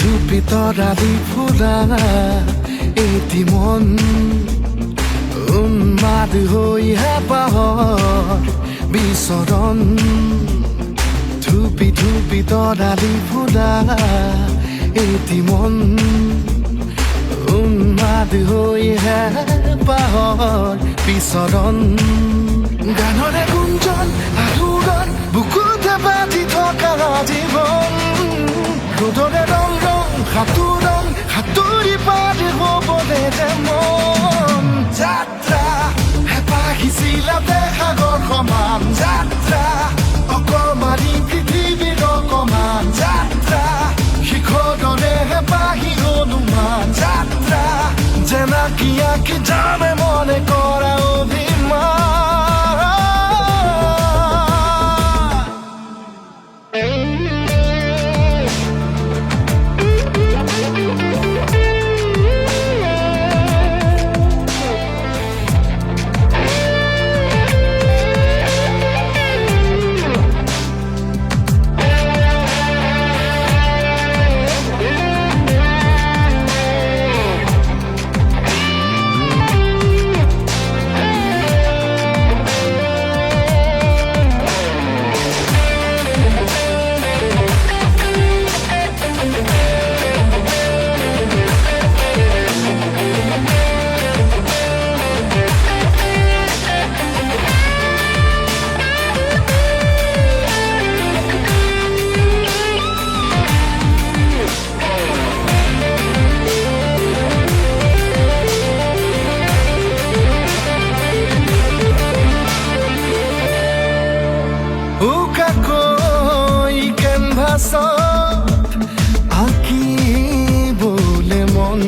তৰালি ফুৰা এটি মন উন্মাদ হৈ হেঁপাহৰ বিচৰণ ধুপি ধুপি তৰালি ফুৰা এটি মন উন্মাদ হৈ হেঁপাহৰ বিচৰণ গানৰে গুঞ্জন আলোড়ন বুকুতে বাজি থকা জীৱন ৰ'দৰে ৰং ৰং সাঁতোৰং সাঁতুৰি পাৰ হ'বলে যে মন যাত্ৰা হেঁপাহিছিলাতে সাগৰ সমান যাত্ৰা অকমানি পৃথিৱীৰ অকমান যাত্ৰা শিখৰৰে হেঁপাহি হনুমান যাত্ৰা জেনাকি আঁকি যামে মনে কৰা অভিমান আঁকিবলে মন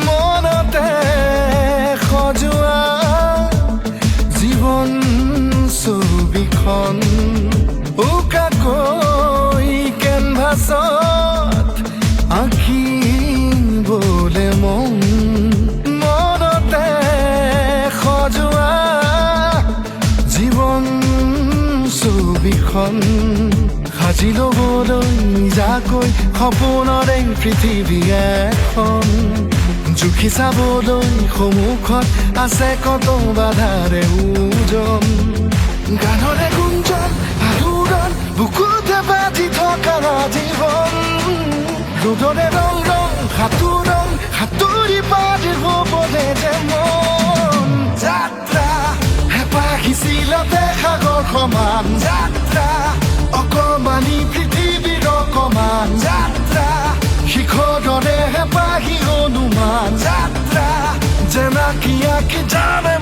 মনতে সজোৱা জীৱন ছবিখন উকাকৈ কেনভাছত আঁকিবলে মন মনতে সজোৱা জীৱন ছবিখন সাজি ল'বলৈ নিজাকৈ সপোনৰে পৃথিৱী এখন জুখি চাবলৈ সন্মুখত আছে কত বাধাৰে ওজন গানৰে গুঞ্জন আলোড়ন বুকুতে বাজি থকা জীৱন ৰ'দৰে ৰং ৰং সাঁতোৰং সাঁতুৰি পাৰ হ'বলে যে মন যাত্ৰা হেঁপাহিছিলাতে সাগৰ সমান যাত্ৰা অকমানি পৃথিৱীৰ অকমান যাত্ৰা শিখৰৰে হেঁপাহি হনুমান যাত্ৰা জেনাকি আঁকি যামে